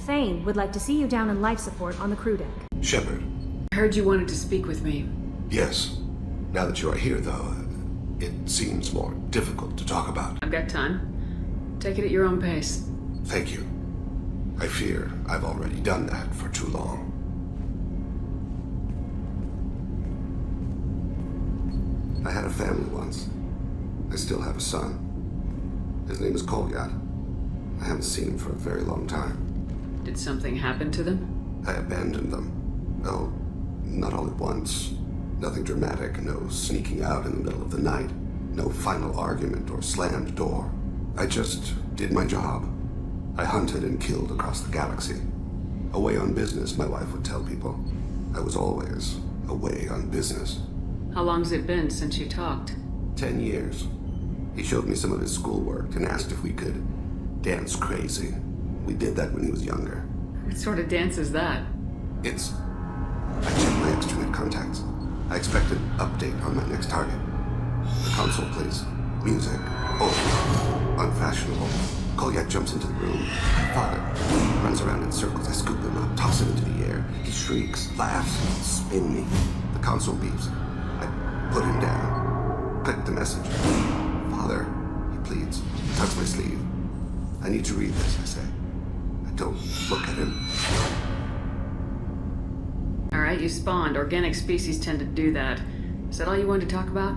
Thane would like to see you down in life support on the crew deck. Shepard. I heard you wanted to speak with me. Yes. Now that you are here, though, it seems more difficult to talk about. I've got time. Take it at your own pace. Thank you. I fear I've already done that for too long. I had a family once. I still have a son. His name is Kolyat. I haven't seen him for a very long time. Did something happen to them? I abandoned them. Oh, not all at once. Nothing dramatic, no sneaking out in the middle of the night, no final argument or slammed door. I just did my job. I hunted and killed across the galaxy. Away on business, my wife would tell people. I was always away on business. How long's it been since you talked? 10 years. He showed me some of his schoolwork and asked if we could dance crazy. We did that when he was younger. What sort of dance is that? It's... I checked my extranet contacts. I expect an update on my next target. The console plays music. Oh, unfashionable. Kolyat jumps into the room. My father runs around in circles. I scoop him up, toss him into the air. He shrieks, laughs, spin me. The console beeps. I put him down. Click the message. Father, he pleads. He tugs my sleeve. I need to read this, I say. I don't look at him. Alright, you spawned. Organic species tend to do that. Is that all you wanted to talk about?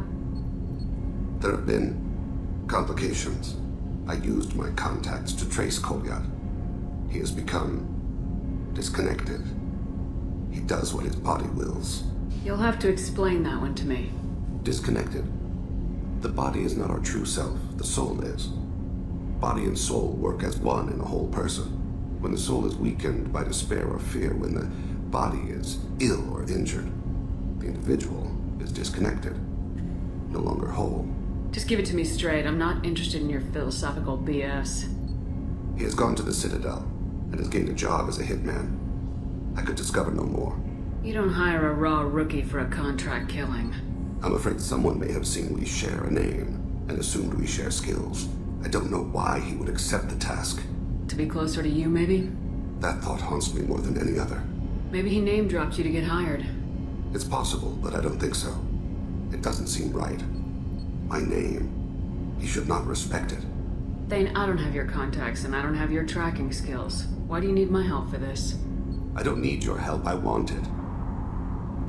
There have been complications. I used my contacts to trace Kolyat. He has become disconnected. He does what his body wills. You'll have to explain that one to me. Disconnected. The body is not our true self. The soul is. Body and soul work as one in a whole person. When the soul is weakened by despair or fear, when the body is ill or injured, the individual is disconnected, no longer whole. Just give it to me straight. I'm not interested in your philosophical BS. He has gone to the Citadel and has gained a job as a hitman. I could discover no more. You don't hire a raw rookie for a contract killing. I'm afraid someone may have seen we share a name and assumed we share skills. I don't know why he would accept the task. To be closer to you, maybe? That thought haunts me more than any other. Maybe he name-dropped you to get hired. It's possible, but I don't think so. It doesn't seem right. My name. He should not respect it. Thane, I don't have your contacts, and I don't have your tracking skills. Why do you need my help for this? I don't need your help. I want it.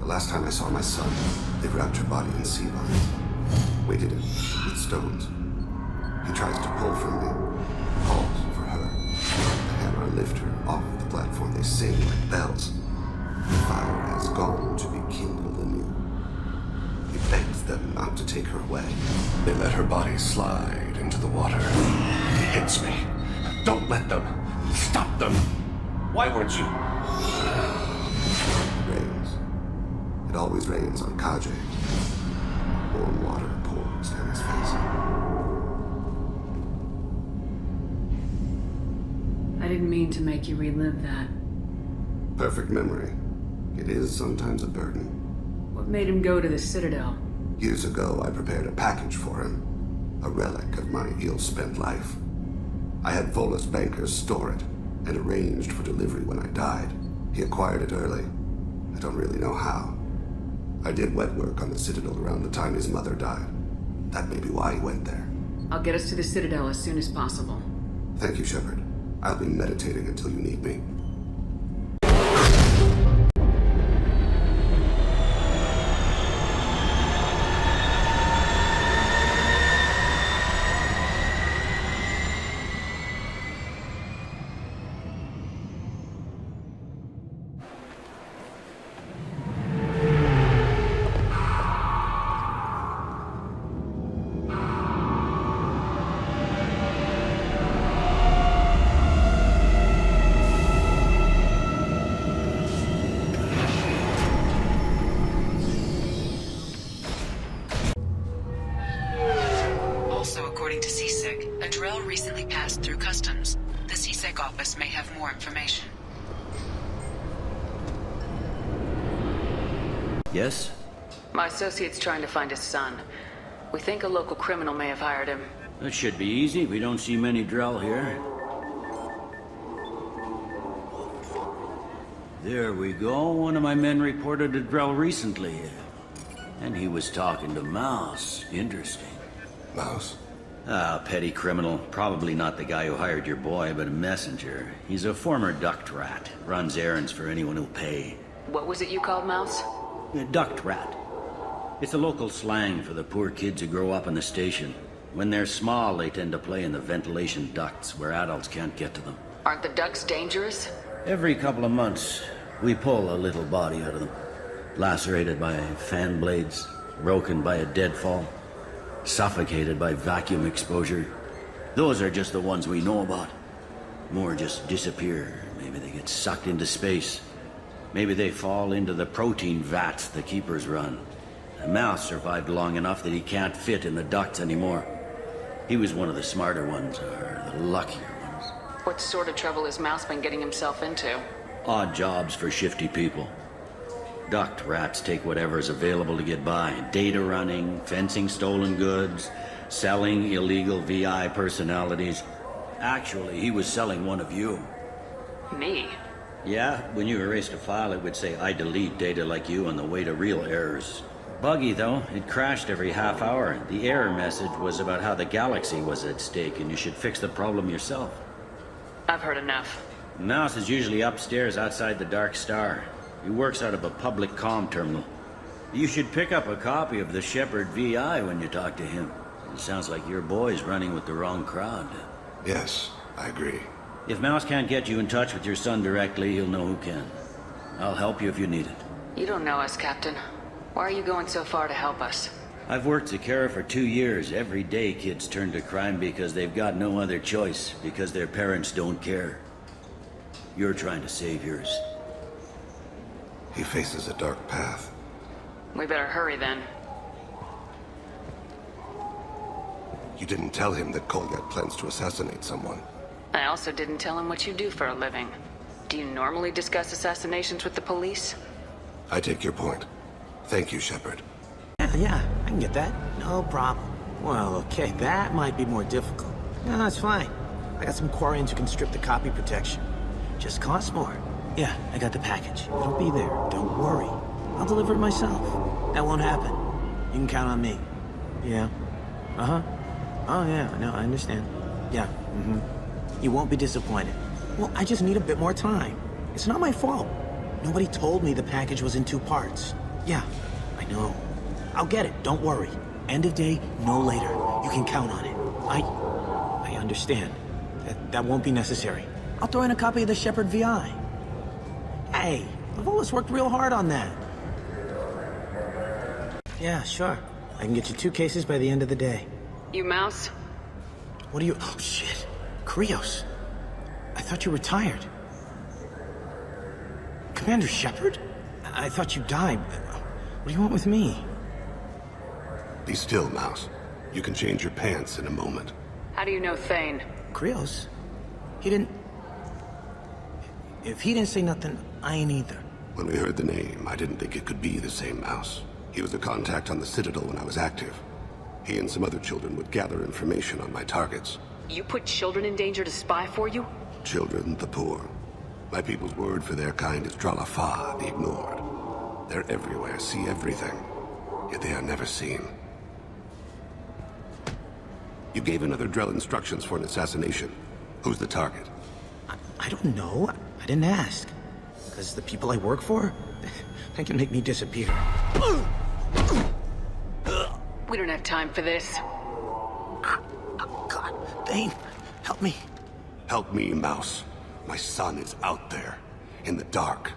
The last time I saw my son, they wrapped her body in sea vines, weighted it with stones. He tries to pull from me, calls for her. The hammer lift her off the platform. They sing like bells. The fire has gone to be kindled anew. He begs them not to take her away. They let her body slide into the water. He hits me. Don't let them. Stop them. Why weren't you? It rains. It always rains on Kaje. Warm water pours down his face. I didn't mean to make you relive that. Perfect memory. It is sometimes a burden. What made him go to the Citadel? Years ago, I prepared a package for him. A relic of my ill-spent life. I had Volus bankers store it and arranged for delivery when I died. He acquired it early. I don't really know how. I did wet work on the Citadel around the time his mother died. That may be why he went there. I'll get us to the Citadel as soon as possible. Thank you, Shepard. I'll be meditating until you need me. According to CSEC, a drill recently passed through customs. The CSEC office may have more information. Yes? My associate's trying to find his son. We think a local criminal may have hired him. That should be easy. We don't see many Drell here. There we go. One of my men reported a Drell recently. And he was talking to Mouse. Interesting. Mouse? Ah, petty criminal. Probably not the guy who hired your boy, but a messenger. He's a former duct rat. Runs errands for anyone who'll pay. What was it you called Mouse? A duct rat. It's a local slang for the poor kids who grow up in the station. When they're small, they tend to play in the ventilation ducts where adults can't get to them. Aren't the ducks dangerous? Every couple of months, we pull a little body out of them. Lacerated by fan blades, broken by a deadfall, suffocated by vacuum exposure. Those are just the ones we know about. More just disappear. Maybe they get sucked into space. Maybe they fall into the protein vats the keepers run. The Mouse survived long enough that he can't fit in the ducts anymore. He was one of the smarter ones, or the luckier ones. What sort of trouble has Mouse been getting himself into? Odd jobs for shifty people. Duct rats take whatever's available to get by. Data running, fencing stolen goods, selling illegal VI personalities. Actually, he was selling one of you. Me? Yeah, when you erased a file, it would say, I delete data like you on the way to real errors. Buggy, though. It crashed every half hour. The error message was about how the galaxy was at stake, and you should fix the problem yourself. I've heard enough. Mouse is usually upstairs outside the Dark Star. He works out of a public comm terminal. You should pick up a copy of the Shepherd VI when you talk to him. It sounds like your boy's running with the wrong crowd. Yes, I agree. If Mouse can't get you in touch with your son directly, he'll know who can. I'll help you if you need it. You don't know us, Captain. Why are you going so far to help us? I've worked Zakera for 2 years. Every day kids turn to crime because they've got no other choice, because their parents don't care. You're trying to save yours. He faces a dark path. We better hurry then. You didn't tell him that Kolyat plans to assassinate someone. I also didn't tell him what you do for a living. Do you normally discuss assassinations with the police? I take your point. Thank you, Shepard. Yeah, I can get that. No problem. Well, okay, that might be more difficult. No, that's fine. I got some Quarians who can strip the copy protection. Just costs more. Yeah, I got the package. It'll be there. Don't worry. I'll deliver it myself. That won't happen. You can count on me. Yeah. Uh-huh. Oh, yeah, no, I understand. Yeah, You won't be disappointed. Well, I just need a bit more time. It's not my fault. Nobody told me the package was in 2 parts. Yeah, I know. I'll get it, don't worry. End of day, no later. You can count on it. I understand. That won't be necessary. I'll throw in a copy of the Shepherd VI. Hey, I've always worked real hard on that. Yeah, sure. I can get you 2 cases by the end of the day. You Mouse? What are you... Oh, shit. Krios. I thought you retired. Commander Shepard? I thought you died. What do you want with me? Be still, Mouse. You can change your pants in a moment. How do you know Thane? Krios? He didn't... If he didn't say nothing, I ain't either. When we heard the name, I didn't think it could be the same Mouse. He was a contact on the Citadel when I was active. He and some other children would gather information on my targets. You put children in danger to spy for you? Children, the poor. My people's word for their kind is Dralafa, the ignored. They're everywhere, see everything. Yet they are never seen. You gave another Drell instructions for an assassination. Who's the target? I don't know. I didn't ask. Because the people I work for, they can make me disappear. We don't have time for this. God, Thane, help me. Help me, Mouse. My son is out there, in the dark.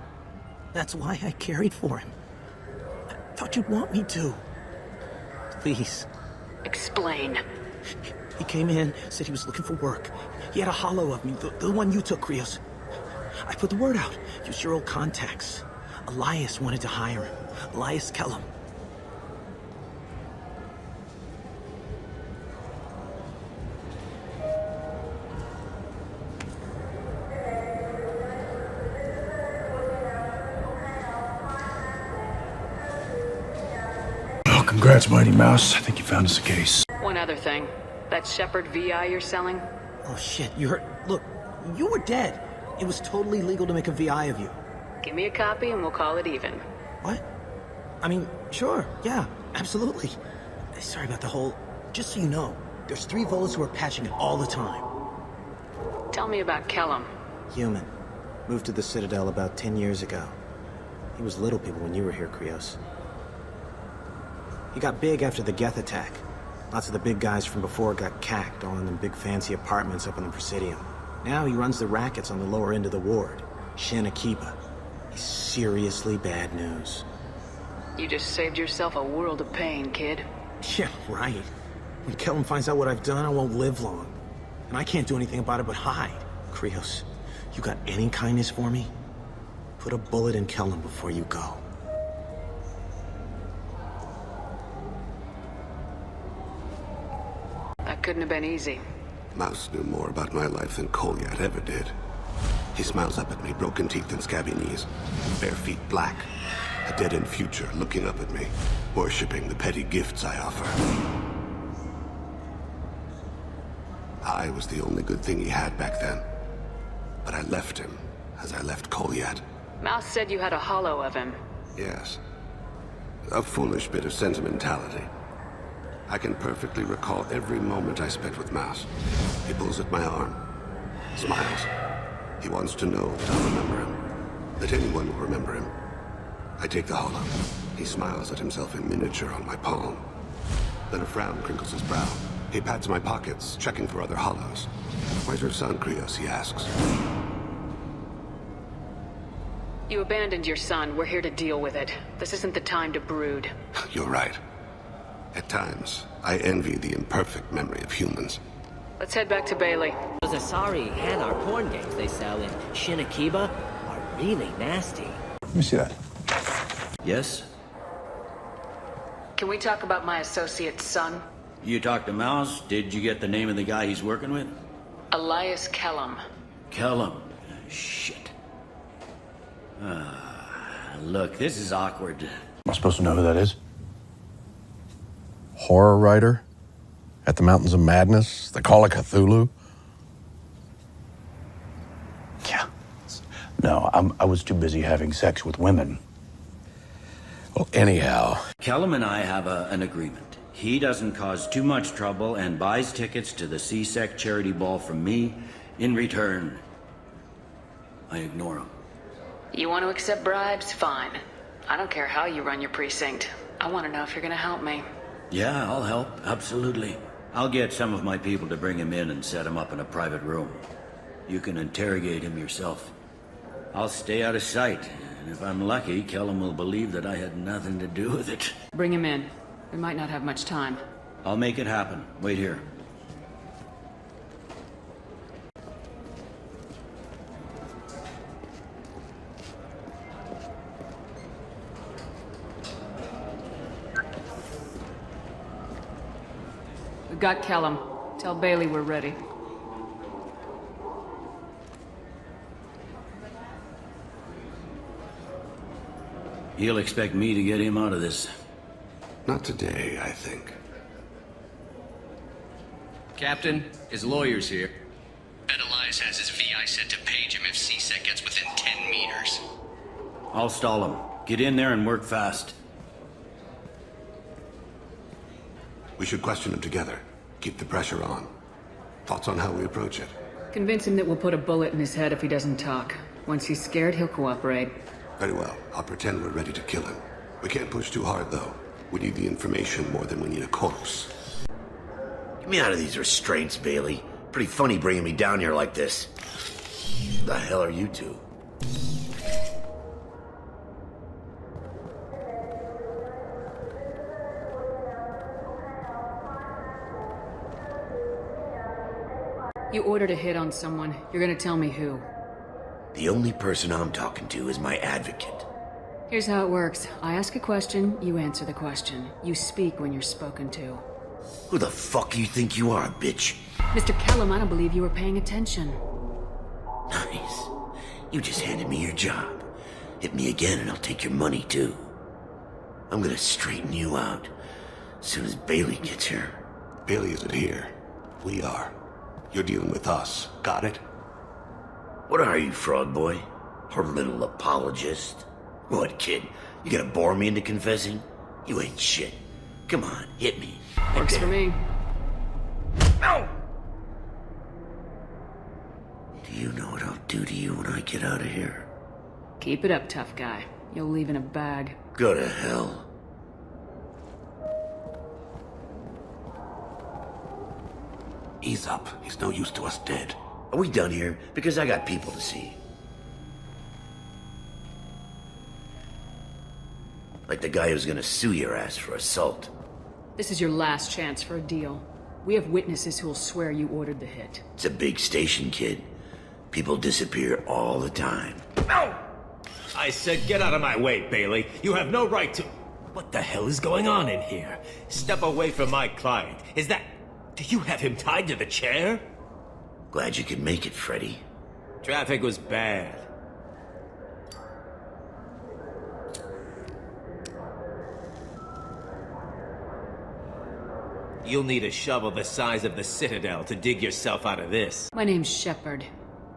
That's why I carried for him. I thought you'd want me to. Please. Explain. He came in, said he was looking for work. He had a hollow of me, the one you took, Krios. I put the word out. Used your old contacts. Elias wanted to hire him. Elias Kellum. Oh, congrats, Mighty Mouse. I think you found us a case. One other thing. That Shepherd VI you're selling? Oh shit, you heard... Look, you were dead. It was totally legal to make a VI of you. Give me a copy and we'll call it even. What? I mean, sure, yeah, absolutely. Sorry about the whole... Just so you know, there's 3 Volas who are patching it all the time. Tell me about Kellum. Human. Moved to the Citadel about 10 years ago. He was little people when you were here, Krios. He got big after the Geth attack. Lots of the big guys from before got cacked all in them big fancy apartments up on the Presidium. Now he runs the rackets on the lower end of the ward. Shin Akiba. He's seriously bad news. You just saved yourself a world of pain, kid. Yeah, right. When Kellum finds out what I've done, I won't live long. And I can't do anything about it but hide. Krios, you got any kindness for me? Put a bullet in Kellum before you go. That couldn't have been easy. Mouse knew more about my life than Kolyat ever did. He smiles up at me, broken teeth and scabby knees, bare feet black, a dead-end future looking up at me, worshipping the petty gifts I offer. I was the only good thing he had back then, but I left him as I left Kolyat. Mouse said you had a hollow of him. Yes. A foolish bit of sentimentality. I can perfectly recall every moment I spent with Mouse. He pulls at my arm, smiles. He wants to know that I'll remember him, that anyone will remember him. I take the hollow. He smiles at himself in miniature on my palm. Then a frown crinkles his brow. He pats my pockets, checking for other hollows. "Where's your son, Krios?" he asks. You abandoned your son. We're here to deal with it. This isn't the time to brood. You're right. At times, I envy the imperfect memory of humans. Let's head back to Bailey. Those Asari Hanar porn games they sell in Shin Akiba are really nasty. Let me see that. Yes? Can we talk about my associate's son? You talked to Mouse? Did you get the name of the guy he's working with? Elias Kellum. Kellum. Shit. Look, this is awkward. Am I supposed to know who that is? Horror writer? At the Mountains of Madness? The Call of Cthulhu? Yeah. No, I was too busy having sex with women. Well, anyhow. Kellum and I have an agreement. He doesn't cause too much trouble and buys tickets to the CSEC charity ball from me. In return, I ignore him. You want to accept bribes? Fine. I don't care how you run your precinct. I want to know if you're going to help me. Yeah, I'll help. Absolutely. I'll get some of my people to bring him in and set him up in a private room. You can interrogate him yourself. I'll stay out of sight, and if I'm lucky, Kellum will believe that I had nothing to do with it. Bring him in. We might not have much time. I'll make it happen. Wait here. We've got Kellum. Tell Bailey we're ready. He'll expect me to get him out of this. Not today, I think. Captain, his lawyer's here. Bet Elias has his VI set to page him if CSEC gets within 10 meters. I'll stall him. Get in there and work fast. We should question him together. Keep the pressure on. Thoughts on how we approach it? Convince him that we'll put a bullet in his head if he doesn't talk. Once he's scared, he'll cooperate. Very well. I'll pretend we're ready to kill him. We can't push too hard, though. We need the information more than we need a corpse. Get me out of these restraints, Bailey. Pretty funny bringing me down here like this. The hell are you two? You ordered a hit on someone. You're gonna tell me who. The only person I'm talking to is my advocate. Here's how it works. I ask a question, you answer the question. You speak when you're spoken to. Who the fuck you think you are, bitch? Mr. Kellum, I don't believe you were paying attention. Nice. You just handed me your job. Hit me again and I'll take your money, too. I'm gonna straighten you out as soon as Bailey gets here. Bailey isn't here. We are. You're dealing with us. Got it? What are you, frog boy? Her little apologist. What, kid? You gonna bore me into confessing? You ain't shit. Come on, hit me. Thanks for me. No! Do you know what I'll do to you when I get out of here? Keep it up, tough guy. You'll leave in a bag. Go to hell. Ease up. He's no use to us dead. Are we done here? Because I got people to see. Like the guy who's gonna sue your ass for assault. This is your last chance for a deal. We have witnesses who'll swear you ordered the hit. It's a big station, kid. People disappear all the time. No! I said get out of my way, Bailey. You have no right to... What the hell is going on in here? Step away from my client. Is that... Do you have him tied to the chair? Glad you could make it, Freddy. Traffic was bad. You'll need a shovel the size of the Citadel to dig yourself out of this. My name's Shepard.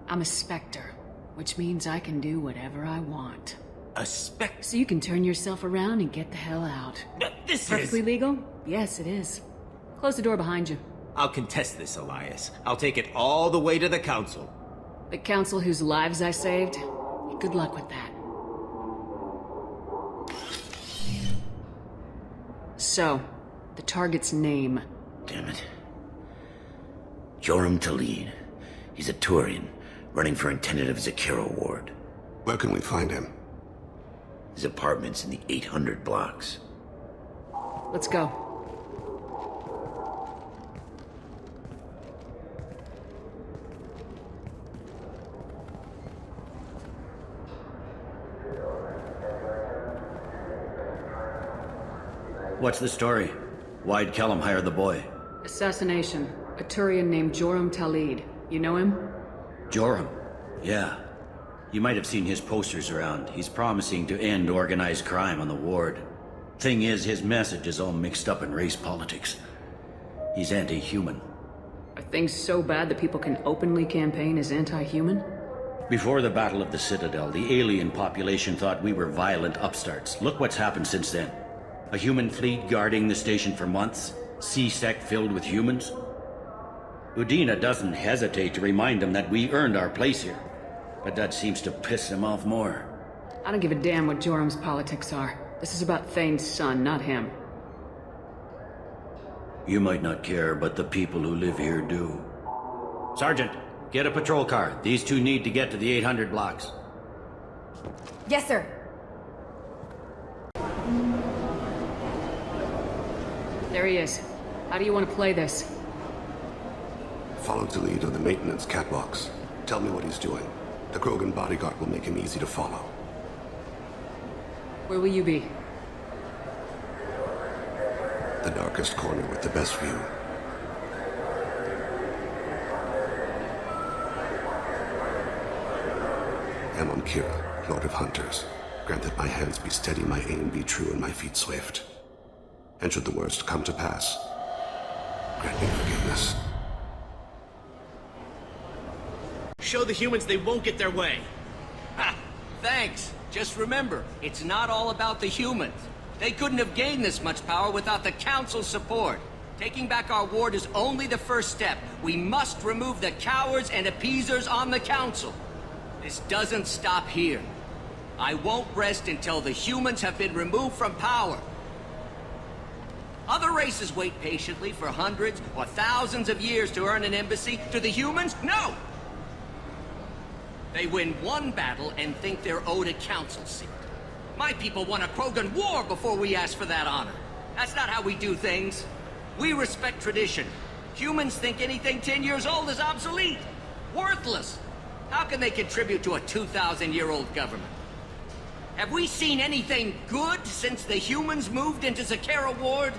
I'm a Spectre, which means I can do whatever I want. A Spectre? So you can turn yourself around and get the hell out. This Perfectly is... legal? Yes, it is. Close the door behind you. I'll contest this, Elias. I'll take it all the way to the Council. The council whose lives I saved? Good luck with that. So, the target's name. Damn it. Joram Talid. He's a Turian, running for intendant of Zakira Ward. Where can we find him? His apartment's in the 800 blocks. Let's go. What's the story? Why'd Kellum hire the boy? Assassination. A Turian named Joram Talid. You know him? Joram? Yeah. You might have seen his posters around. He's promising to end organized crime on the ward. Thing is, his message is all mixed up in race politics. He's anti-human. Are things so bad that people can openly campaign as anti-human? Before the Battle of the Citadel, the alien population thought we were violent upstarts. Look what's happened since then. A human fleet guarding the station for months. C-Sec filled with humans. Udina doesn't hesitate to remind them that we earned our place here. But that seems to piss him off more. I don't give a damn what Joram's politics are. This is about Thane's son, not him. You might not care, but the people who live here do. Sergeant, get a patrol car. These two need to get to the 800 blocks. Yes, sir. There he is. How do you want to play this? Follow the lead on the maintenance catwalks. Tell me what he's doing. The Krogan bodyguard will make him easy to follow. Where will you be? The darkest corner with the best view. Amon Kira, Lord of Hunters. Grant that my hands be steady, my aim be true, and my feet swift. And should the worst come to pass, grant me forgiveness. Show the humans they won't get their way. Ha! Thanks. Just remember, it's not all about the humans. They couldn't have gained this much power without the Council's support. Taking back our ward is only the first step. We must remove the cowards and appeasers on the Council. This doesn't stop here. I won't rest until the humans have been removed from power. Other races wait patiently for hundreds or thousands of years to earn an embassy. To the humans, no! They win one battle and think they're owed a council seat. My people won a Krogan war before we asked for that honor. That's not how we do things. We respect tradition. Humans think anything 10 years old is obsolete. Worthless. How can they contribute to a 2,000-year-old government? Have we seen anything good since the humans moved into Zakira Ward?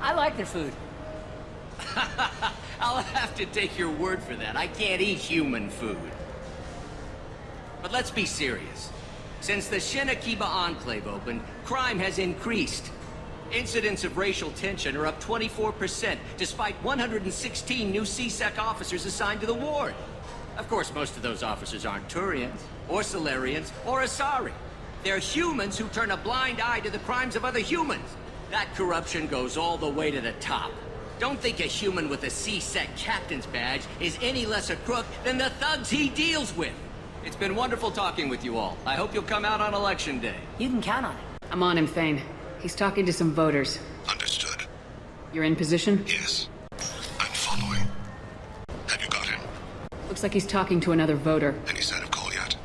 I like their food. I'll have to take your word for that. I can't eat human food. But let's be serious. Since the Shinakiba Enclave opened, crime has increased. Incidents of racial tension are up 24%, despite 116 new C-Sec officers assigned to the ward. Of course, most of those officers aren't Turians, or Solarians, or Asari. They're humans who turn a blind eye to the crimes of other humans. That corruption goes all the way to the top. Don't think a human with a C-Sec captain's badge is any less a crook than the thugs he deals with. It's been wonderful talking with you all. I hope you'll come out on Election Day. You can count on it. I'm on him, Thane. He's talking to some voters. Understood. You're in position? Yes. I'm following. Have you got him? Looks like he's talking to another voter. Any sign of Kolyat?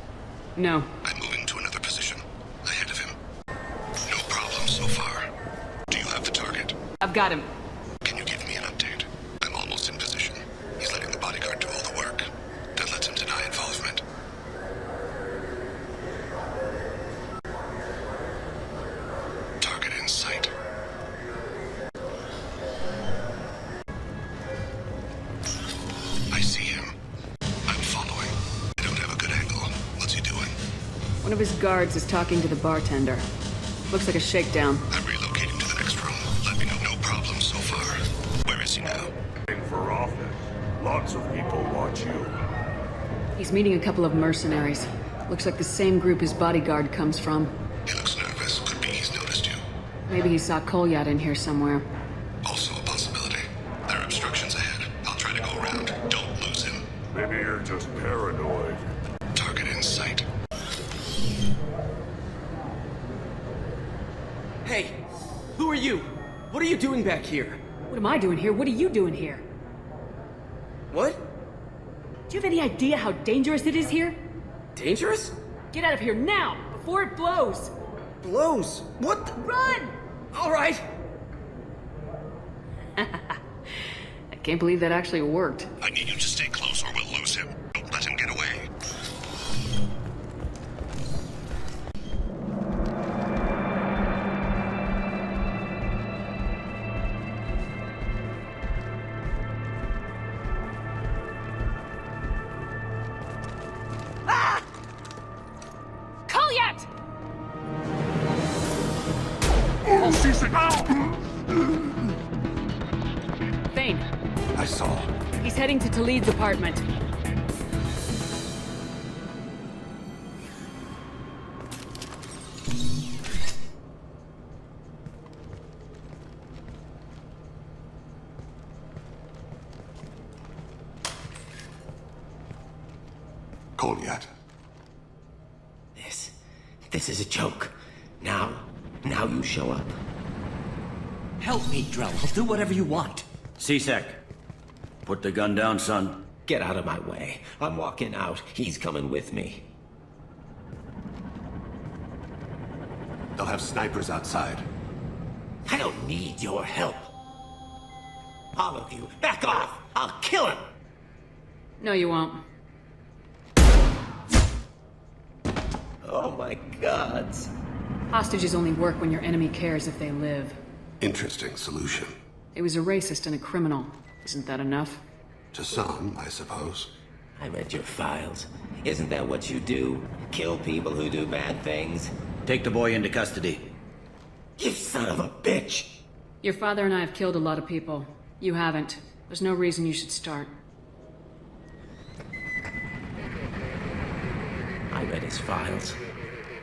No. I'm moving to another position. Ahead of him. No problem so far. Do you have the target? I've got him. Can you give me an update? I'm almost in position. He's letting the bodyguard do all the work. That lets him deny involvement. Target in sight. I see him. I'm following. I don't have a good angle. What's he doing? One of his guards is talking to the bartender. Looks like a shakedown. I'm relocating to the next room. Let me know. No problem so far. Where is he now? For office. Lots of people watch you. He's meeting a couple of mercenaries. Looks like the same group his bodyguard comes from. He looks nervous. Could be he's noticed you. Maybe he saw Kolyat in here somewhere. Also a possibility. There are obstructions ahead. I'll try to go around. Don't lose him. Maybe you're just paranoid. Target in sight. Hey, who are you? What are you doing back here? What am I doing here? What are you doing here? What? Do you have any idea how dangerous it is here? Dangerous? Get out of here now, before it blows! Blows? What the— Run! All right. I can't believe that actually worked. I need you to stay close or we'll lose him. Don't let him get away. Kolyat! Thane, I saw. he's heading to Talid's apartment. Kolyat. This is a joke. Now you show up. Help me, Drell. I'll do whatever you want. C-Sec, put the gun down, son. Get out of my way. I'm walking out. He's coming with me. They'll have snipers outside. I don't need your help. All of you, back off! I'll kill him! No, you won't. Oh my gods. Hostages only work when your enemy cares if they live. Interesting solution. He was a racist and a criminal. Isn't that enough? To some, I suppose. I read your files. Isn't that what you do? Kill people who do bad things? Take the boy into custody. You son of a bitch! Your father and I have killed a lot of people. You haven't. There's no reason you should start. I read his files.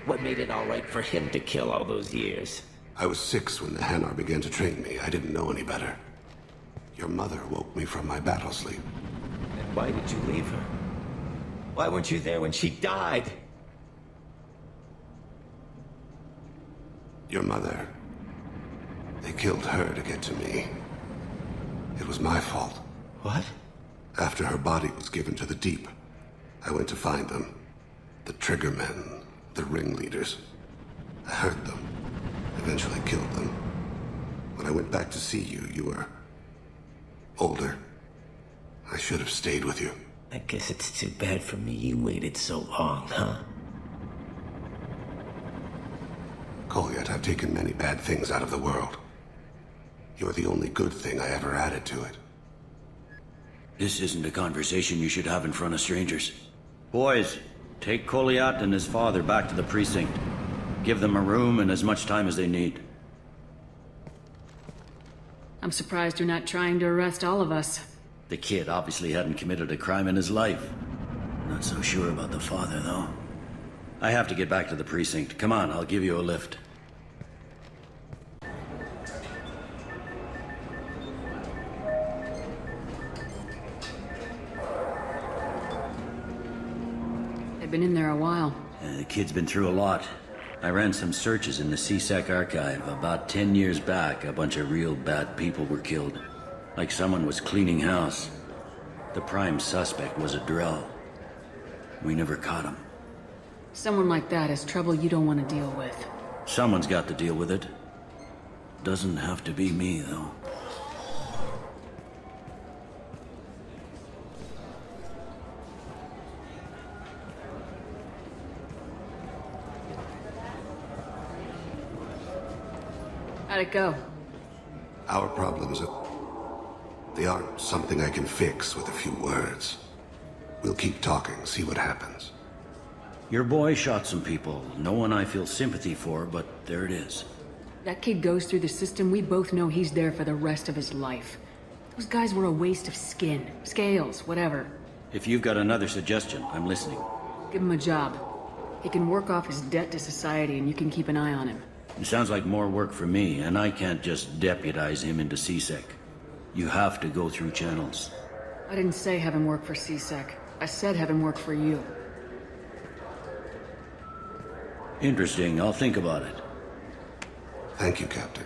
What made it all right for him to kill all those years? I was 6 when the Hanar began to train me. I didn't know any better. Your mother woke me from my battle sleep. Then why did you leave her? Why weren't you there when she died? Your mother. They killed her to get to me. It was my fault. What? After her body was given to the deep, I went to find them. The triggermen, the ringleaders. I heard them. Eventually killed them. When I went back to see you, you were older. I should have stayed with you. I guess it's too bad for me you waited so long, huh? Kolyat, I've taken many bad things out of the world. You're the only good thing I ever added to it. This isn't a conversation you should have in front of strangers. Boys, take Kolyat and his father back to the precinct. Give them a room and as much time as they need. I'm surprised you're not trying to arrest all of us. The kid obviously hadn't committed a crime in his life. Not so sure about the father, though. I have to get back to the precinct. Come on, I'll give you a lift. They've been in there a while. The kid's been through a lot. I ran some searches in the CSEC archive. About 10 years back, a bunch of real bad people were killed. Like someone was cleaning house. The prime suspect was a Drell. We never caught him. Someone like that is trouble you don't want to deal with. Someone's got to deal with it. Doesn't have to be me, though. How'd it go? Our problems they aren't something I can fix with a few words. We'll keep talking, see what happens. Your boy shot some people. No one I feel sympathy for, but there it is. That kid goes through the system, we both know he's there for the rest of his life. Those guys were a waste of skin, scales, whatever. If you've got another suggestion, I'm listening. Give him a job. He can work off his debt to society and you can keep an eye on him. It sounds like more work for me, and I can't just deputize him into CSEC. You have to go through channels. I didn't say have him work for CSEC. I said have him work for you. Interesting. I'll think about it. Thank you, Captain.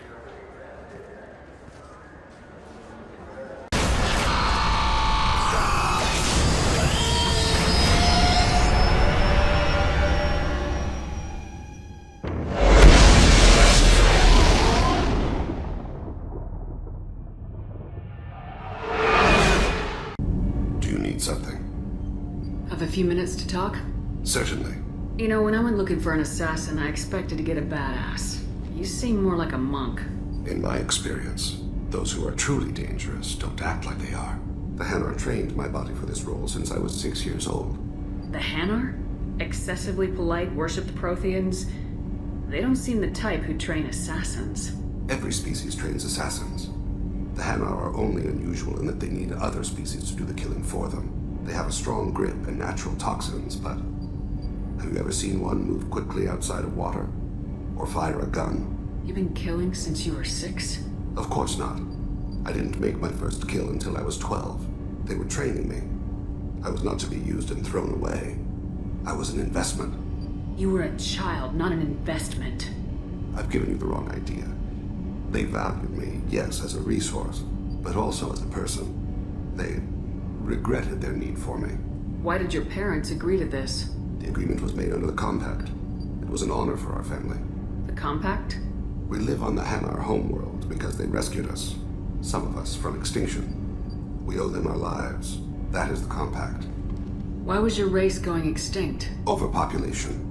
Do you need something? Have a few minutes to talk? Certainly. You know, when I went looking for an assassin, I expected to get a badass. You seem more like a monk. In my experience, those who are truly dangerous don't act like they are. The Hanar trained my body for this role since I was 6 years old. The Hanar? Excessively polite, worship the Protheans? They don't seem the type who train assassins. Every species trains assassins. The Hanar are only unusual in that they need other species to do the killing for them. They have a strong grip and natural toxins, but have you ever seen one move quickly outside of water? Or fire a gun? You've been killing since you were 6? Of course not. I didn't make my first kill until I was 12. They were training me. I was not to be used and thrown away. I was an investment. You were a child, not an investment. I've given you the wrong idea. They valued me, yes, as a resource, but also as a person. They regretted their need for me. Why did your parents agree to this? The agreement was made under the Compact. It was an honor for our family. The Compact? We live on the Hanar homeworld because they rescued us. Some of us from extinction. We owe them our lives. That is the Compact. Why was your race going extinct? Overpopulation.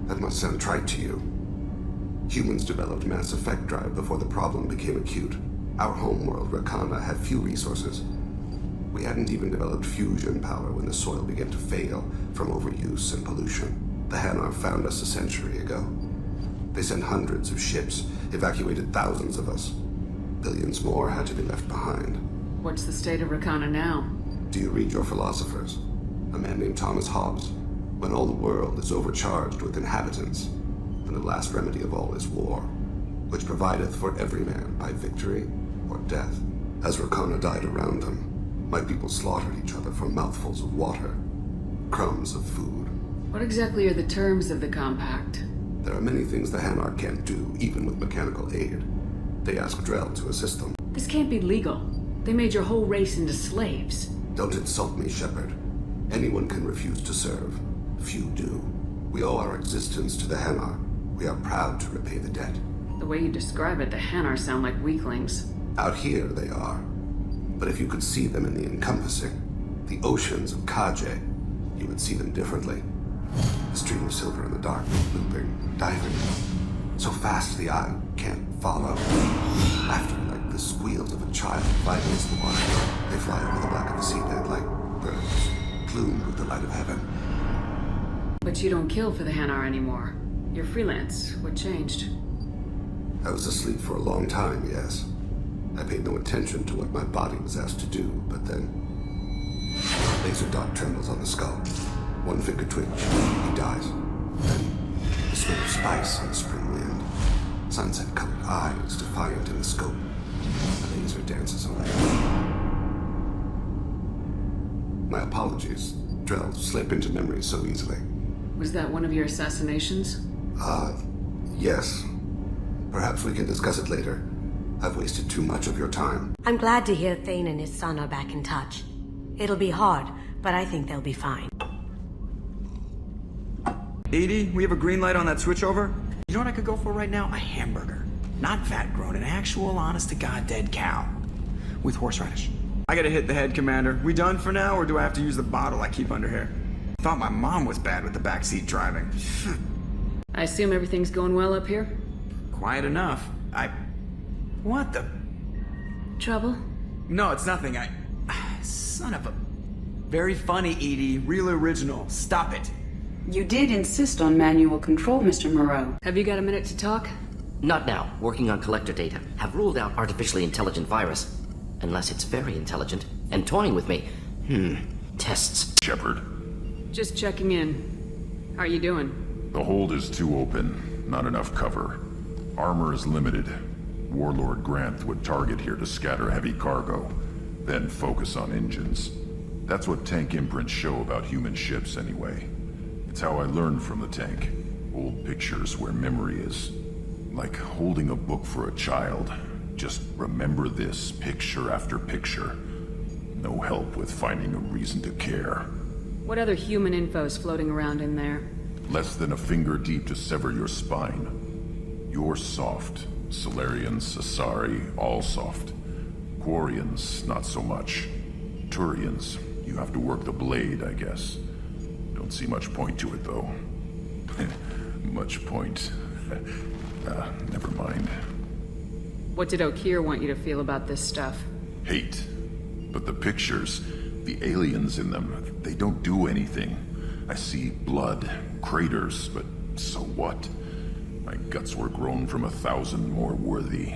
That must sound trite to you. Humans developed mass effect drive before the problem became acute. Our homeworld, Rakana, had few resources. We hadn't even developed fusion power when the soil began to fail from overuse and pollution. The Hanar found us a century ago. They sent hundreds of ships, evacuated thousands of us. Billions more had to be left behind. What's the state of Rakana now? Do you read your philosophers? A man named Thomas Hobbes. When all the world is overcharged with inhabitants, then the last remedy of all is war, which provideth for every man by victory or death. As Rakana died around them, my people slaughtered each other for mouthfuls of water, crumbs of food. What exactly are the terms of the Compact? There are many things the Hanar can't do, even with mechanical aid. They ask Drell to assist them. This can't be legal. They made your whole race into slaves. Don't insult me, Shepard. Anyone can refuse to serve. Few do. We owe our existence to the Hanar. We are proud to repay the debt. The way you describe it, the Hanar sound like weaklings. Out here, they are. But if you could see them in the encompassing, the oceans of Kaje, you would see them differently. A stream of silver in the dark, looping, diving. So fast the eye can't follow. Laughter like the squeals of a child vibrates the water. They fly over the back of the seabed like birds, plumed with the light of heaven. But you don't kill for the Hanar anymore. You're freelance. What changed? I was asleep for a long time, yes. I paid no attention to what my body was asked to do, but then Laser dot trembles on the skull. One finger twitch. He dies. Then, the smell of spice on the spring wind. Sunset-colored eyes defiant in the scope. The laser dances away. My apologies. Drell slip into memory so easily. Was that one of your assassinations? Yes. Perhaps we can discuss it later. I've wasted too much of your time. I'm glad to hear Thane and his son are back in touch. It'll be hard, but I think they'll be fine. Edie, we have a green light on that switchover? You know what I could go for right now? A hamburger. Not fat-grown, an actual honest-to-God dead cow. With horseradish. I gotta hit the head, Commander. We done for now, or do I have to use the bottle I keep under here? Thought my mom was bad with the backseat driving. I assume everything's going well up here? Quiet enough. What the? Trouble? No, it's nothing. Son of a... Very funny, Edie. Real original. Stop it. You did insist on manual control, Mr. Moreau. Have you got a minute to talk? Not now. Working on collector data. Have ruled out artificially intelligent virus. Unless it's very intelligent. And toying with me. Tests. Shepard. Just checking in. How are you doing? The hold is too open. Not enough cover. Armor is limited. Warlord Granth would target here to scatter heavy cargo, then focus on engines. That's what tank imprints show about human ships anyway. It's how I learned from the tank. Old pictures where memory is. Like holding a book for a child. Just remember this, picture after picture. No help with finding a reason to care. What other human info's floating around in there? Less than a finger deep to sever your spine. You're soft. Solarians, Asari, all soft. Quarians, not so much. Turians, you have to work the blade, I guess. Don't see much point to it, though. Much point. Never mind. What did Okeer want you to feel about this stuff? Hate. But the pictures, the aliens in them, they don't do anything. I see blood, craters, but so what? My guts were grown from 1,000 more worthy.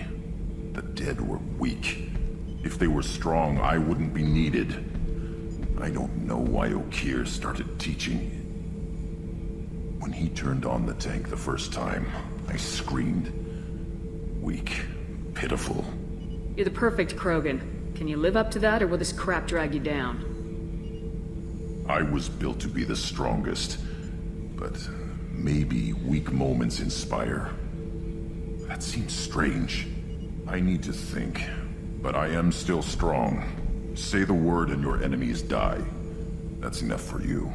The dead were weak. If they were strong, I wouldn't be needed. I don't know why Okeer started teaching. When he turned on the tank the first time, I screamed. Weak. Pitiful. You're the perfect Krogan. Can you live up to that, or will this crap drag you down? I was built to be the strongest, but maybe weak moments inspire. That seems strange. I need to think, but I am still strong. Say the word and your enemies die. That's enough for you.